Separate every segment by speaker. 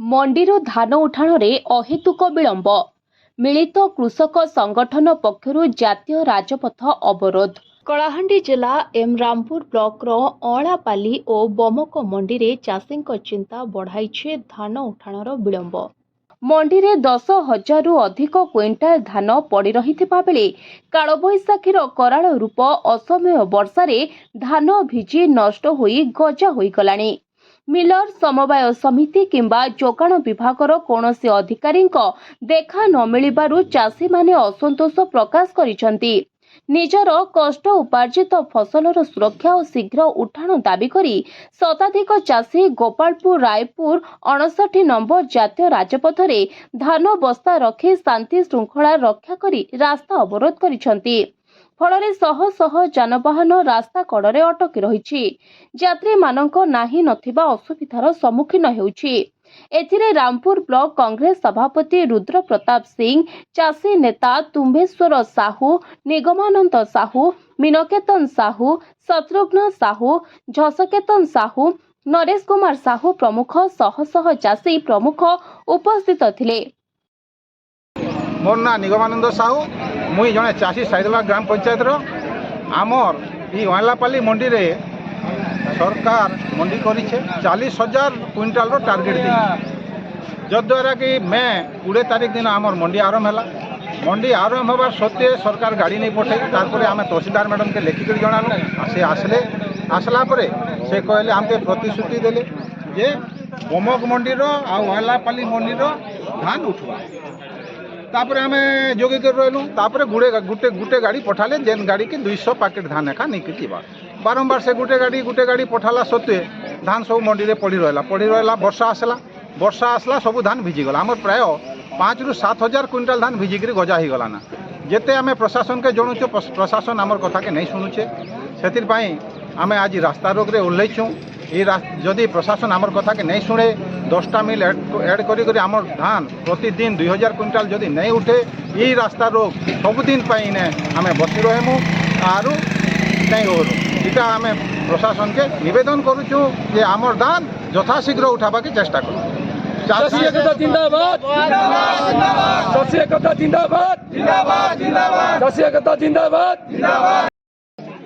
Speaker 1: मंडीर धान उठाणे अहेतुक विलंब मिलित कृषक संगठन पक्षरु जातीय राजपथ अवरोध। कलाहांडी जिला एमरामपुर ब्लॉक अलापाली और बमक मंडी रे चाषी चिंता बढ़ाई धान उठाणर विलंब। मंडी रे 10,000 रु अधिक क्विंटाल धान पड़ी रही बेले कालबैशाखीर कराल रूप असमय वर्षारे धान भिजी नष्ट होई गजा होई गलानी। मिलर समवाय समिति किंबा जोगाण विभागर कौनसी अधिकारी देखा न मिलिबारु चाषी माने असंतोष प्रकाश करिसंती। निजर कष्ट उपार्जित फसलर सुरक्षा और शीघ्र उठाण दाबी करी शताधिक चाषी गोपालपुर रायपुर 59 नंबर जातीय राजपथ रे धान बस्ता रखी शांति श्रृंखला रक्षा करी रास्ता अवरोध करिसंती। फलरे शह शह जानवाहन रास्ता कड़े अटकी रही यात्री मानक नाही नथिबा असुविधार सम्मुखीन हेउछि। एथिरे रामपुर ब्लॉक कांग्रेस सभापति रुद्र प्रताप सिंह, चाषी नेता तुम्बेश्वर साहू, निगमानंद साहू, मीनकेतन साहू, शत्रुघ्न साहू, झसकेतन साहू, नरेश कुमार साहू प्रमुख शह शह चाषी प्रमुख उपस्थित थिले।
Speaker 2: मोर ना निगमानंद साहू, मुई जने चाषी साइदला ग्राम पंचायत आमर अलापाली मंडी रे सरकार मंडी करिछे 40,000 क्विंटाल रो टार्गेट दी जद्वारा कि मैं 20 तारीख दिन आमर मंडी आरंभ है। मंडी आरंभ होबार सत्वे सरकार गाड़ी नहीं पठे तारपर आम तहसीलदार मैडम के लिखिक जनालु से आसले आसला परे से कहले आमके प्रतिश्रुति देले जे बमक मंडी रो आ अलापाली मंडी रो धान उठवा। तापर आम जोगी कर रहलु तापर गुटे गुटे गाड़ी पठाले जेन गाड़ी के 200 पैकेट धान एका नहीं जीवा। बारंबार से गुटे गाड़ी पठाला सत्वे धान सब मंडी रे पड़ी रहला वर्षा आसला सब धान भिजिगला। आमर प्राय 5 रु 7,000 क्विंटाल धान भिजिक गजा ही गलाना। जेते आम प्रशासन के जणुचु प्रशासन आमर कथा के नहीं शुणुचे से आम आज रास्ता रोक रे ओह्लैछुँ। जदि प्रशासन आमर कथा के नहीं शुणे 10टा मिल एड करी आमर धान प्रतिदिन 2,000 क्विंटाल जदि नहीं उठे यही रास्ता रोक सबुदिन ने आम बसी रहमु आरु नहीं हो इटा आम प्रशासन के निवेदन करुचु जे आमर धान यथाशीघ्र उठाबा के चेष्टा करूँ।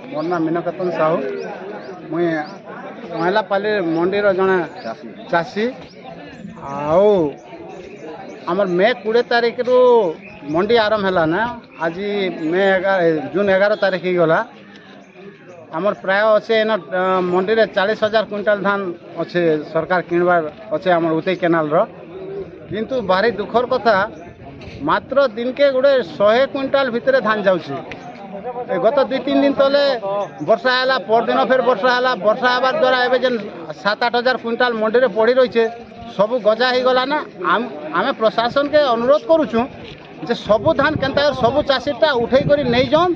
Speaker 3: मोर ना मीनकेतन साहू, मुई अलापाली मंडी जड़े चाषी आमर मे 20 तारीख रु मंडी आरंभ है ना। आज जून 11 तारीख ही गला। आमर प्राय अच्छे मंडी रे 40,000 क्विंटाल धान अच्छे सरकार किणवार अच्छे आमर उतई केनाल रो। किंतु भारी दुखर कथा मात्र दिन के गोटे 100 क्विंटाल भितर धान जाउछि। गत 2-3 दिन तले वर्षा है परदिन फिर वर्षा है। वर्षा हबार द्वारा एवं जेन 7-8 हजार क्विंटाल मंडी रे पड़ी रही सब गजा ही गला ना। आम प्रशासन के अनुरोध करुचु जे सबू धान केनता सबू चाषीटा उठे कर नहीं जान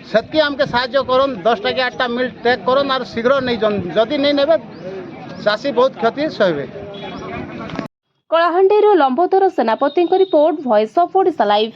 Speaker 3: सेतकी आमके साहाय्य करन 10टा कि 8टा मिल टेक करन और शीघ्र नहीं जान जदि नहीं नेबे चाषी बहुत क्षति सहबे।
Speaker 1: कलाहांडी लंबोदर सेनापति report, voice of Odisha live.